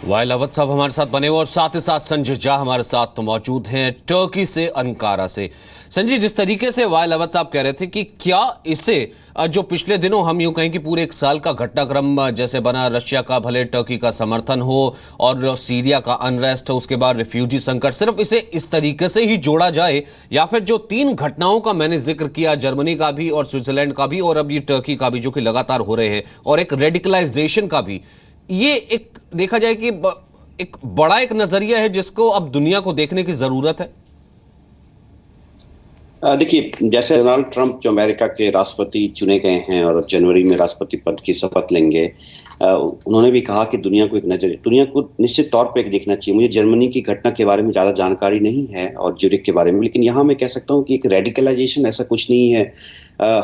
While Awadh साहब हमारे साथ बने हुए और साथ ही साथ संजय झा हमारे साथ तो मौजूद हैं टर्की से, अंकारा से। संजय, जिस तरीके से वाइल अवध साहब कह रहे थे कि क्या इसे जो पिछले दिनों हम यूं कहें कि पूरे एक साल का घटनाक्रम जैसे बना, रशिया का भले टर्की का समर्थन हो और सीरिया का अनरेस्ट हो, उसके बाद रिफ्यूजी संकट, सिर्फ इसे इस तरीके से ही जोड़ा जाए या फिर जो तीन घटनाओं का मैंने जिक्र किया, जर्मनी का भी और स्विट्जरलैंड का भी और अब ये टर्की का भी जो कि लगातार हो रहे हैं, और एक रेडिकलाइजेशन का भी, ये एक देखा जाए कि एक बड़ा एक नजरिया है जिसको अब दुनिया को देखने की जरूरत है। देखिए, जैसे डोनाल्ड ट्रंप जो अमेरिका के राष्ट्रपति चुने गए हैं और जनवरी में राष्ट्रपति पद की शपथ लेंगे, उन्होंने भी कहा कि दुनिया को निश्चित तौर पे एक देखना चाहिए। मुझे जर्मनी की घटना के बारे में ज्यादा जानकारी नहीं है और ज्यूरिख के बारे में, लेकिन यहाँ मैं कह सकता हूँ कि एक रेडिकलाइजेशन ऐसा कुछ नहीं है।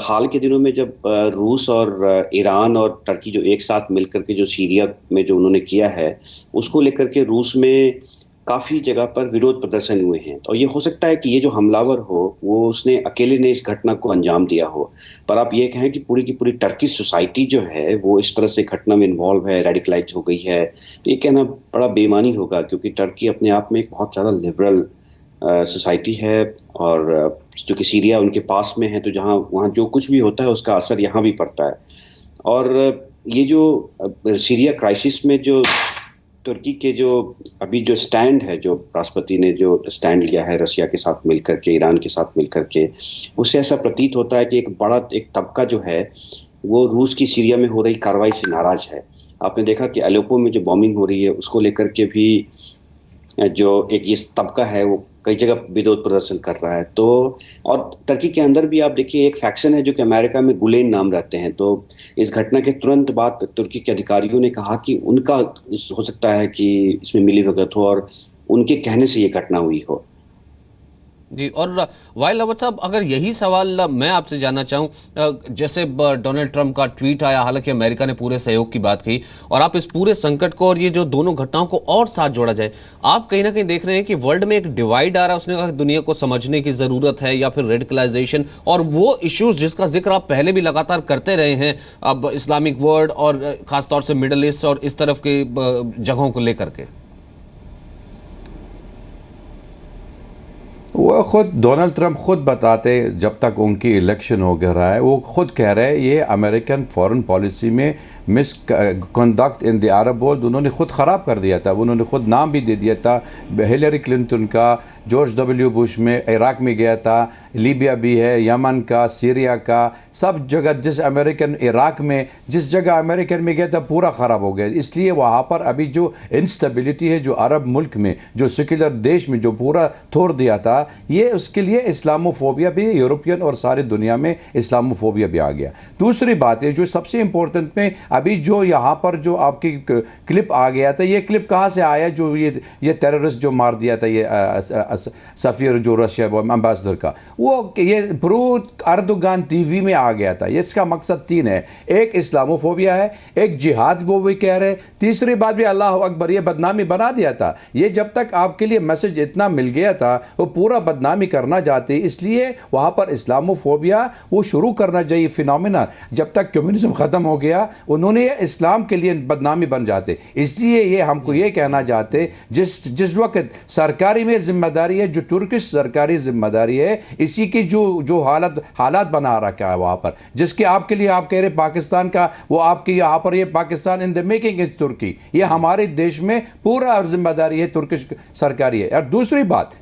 हाल के दिनों में जब रूस और ईरान और टर्की जो एक साथ मिलकर के जो सीरिया में जो उन्होंने किया है, उसको लेकर के रूस में काफी जगह पर विरोध प्रदर्शन हुए हैं। तो ये हो सकता है कि ये जो हमलावर हो वो उसने अकेले ने इस घटना को अंजाम दिया हो, पर आप ये कहें कि पूरी की पूरी टर्की सोसाइटी जो है वो इस तरह से घटना में इन्वॉल्व है, रेडिकलाइज हो गई है, तो ये कहना बड़ा बेईमानी होगा, क्योंकि टर्की अपने आप में एक बहुत ज्यादा लिबरल सोसाइटी है और जो कि सीरिया उनके पास में है, तो जहाँ वहाँ जो कुछ भी होता है उसका असर यहाँ भी पड़ता है। और ये जो सीरिया क्राइसिस में जो तुर्की के जो अभी जो स्टैंड है, जो राष्ट्रपति ने जो स्टैंड लिया है रशिया के साथ मिलकर के, ईरान के साथ मिलकर के, उससे ऐसा प्रतीत होता है कि एक बड़ा एक तबका जो है वो रूस की सीरिया में हो रही कार्रवाई से नाराज है। आपने देखा कि अलेप्पो में जो बॉम्बिंग हो रही है उसको लेकर के भी जो एक ये तबका है वो कई जगह विरोध प्रदर्शन कर रहा है। तो और टर्की के अंदर भी आप देखिए एक फैक्शन है जो कि अमेरिका में गुलेन नाम रहते हैं। तो इस घटना के तुरंत बाद तुर्की के अधिकारियों ने कहा कि उनका हो सकता है कि इसमें मिलीभगत हो और उनके कहने से ये घटना हुई हो। जी, और वाइल अवध साहब, अगर यही सवाल मैं आपसे जानना चाहूँ, जैसे डोनाल्ड ट्रंप का ट्वीट आया, हालांकि अमेरिका ने पूरे सहयोग की बात कही, और आप इस पूरे संकट को और ये जो दोनों घटनाओं को और साथ जोड़ा जाए, आप कहीं ना कहीं देख रहे हैं कि वर्ल्ड में एक डिवाइड आ रहा है। उसने कहा कि दुनिया को समझने की जरूरत है, या फिर रेडिकलाइजेशन और वो इश्यूज जिसका जिक्र आप पहले भी लगातार करते रहे हैं, अब इस्लामिक वर्ल्ड और खासतौर से मिडल ईस्ट और इस तरफ के जगहों को लेकर के। वो खुद डोनाल्ड ट्रंप खुद बताते, जब तक उनकी इलेक्शन हो रहा है, वो खुद कह रहे हैं ये अमेरिकन फॉरेन पॉलिसी में misconduct in the Arab world उन्होंने खुद ख़राब कर दिया था। उन्होंने खुद नाम भी दे दिया था, हिलरी क्लिंटन का, जॉर्ज डब्ल्यू बुश में इराक में गया था, लीबिया भी है, यमन का, सीरिया का, सब जगह जिस अमेरिकन इराक में जिस जगह अमेरिकन में गया था पूरा ख़राब हो गया। इसलिए वहाँ पर अभी जो इंस्टेबिलिटी है, जो अरब मुल्क में, जो सेक्युलर देश में जो पूरा तोड़ दिया था, ये उसके लिए इस्लामोफोबिया भी, यूरोपियन और सारी दुनिया में इस्लामोफोबिया भी आ गया। दूसरी बात है जो सबसे इंपॉर्टेंट में, अभी जो यहाँ पर जो आपकी क्लिप आ गया था, ये क्लिप कहाँ से आया, जो ये टेररिस्ट जो मार दिया था, ये सफीर जो रशिया एम्बेसडर का, वो ये प्रूफ अर्दोगान टीवी में आ गया था। इसका मकसद तीन है, एक इस्लामोफोबिया है, एक जिहाद वो भी कह रहे, तीसरी बात भी अल्लाह अकबर, ये बदनामी बना दिया था। ये जब तक आपके लिए मैसेज इतना मिल गया था वो पूरा बदनामी करना चाहते, इसलिए वहाँ पर इस्लामोफोबिया वो शुरू करना चाहिए फिनोमिना। जब तक कम्युनिज्म ख़त्म हो गया उन्होंने इस्लाम के लिए बदनामी बन जाते। इसलिए ये हमको ये कहना चाहते, जिस वक्त सरकारी में जिम्मेदारी है, जो तुर्किश सरकारी जिम्मेदारी है, इसी की जो हालात बना रखा है वहाँ पर, जिसके आपके लिए आप कह रहे पाकिस्तान का, वो आपके यहाँ पर ये Pakistan in the making is तुर्की, ये हमारे देश में पूरा जिम्मेदारी है तुर्किश सरकारी है। और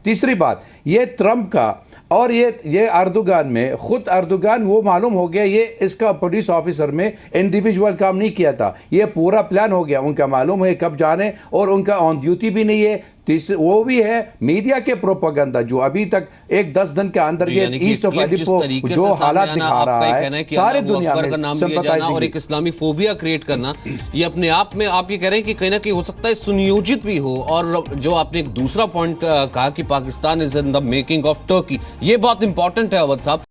तीसरी बात ये ट्रंप का और ये अर्दोगान में, खुद अर्दोगान वो मालूम हो गया ये इसका पुलिस ऑफिसर में इंडिविजुअल काम नहीं किया था, ये पूरा प्लान हो गया, उनका मालूम है कब जाने, और उनका ऑन ड्यूटी भी नहीं है। वो भी है मीडिया के प्रोपेगेंडा, जो अभी तक 10 दिन के अंदर ये ईस्ट ऑफ अलेप्पो जो हालात दिखा रहा है सारे दुनिया में सिंपैथाइजिंग और एक इस्लामी फोबिया क्रिएट करना, ये अपने आप में आप ये कह रहे हैं कि कहीं ना कहीं हो सकता है सुनियोजित भी हो। और जो आपने एक दूसरा पॉइंट कहा कि Pakistan is in the making of Turkey, ये बहुत इंपॉर्टेंट है अवध साहब।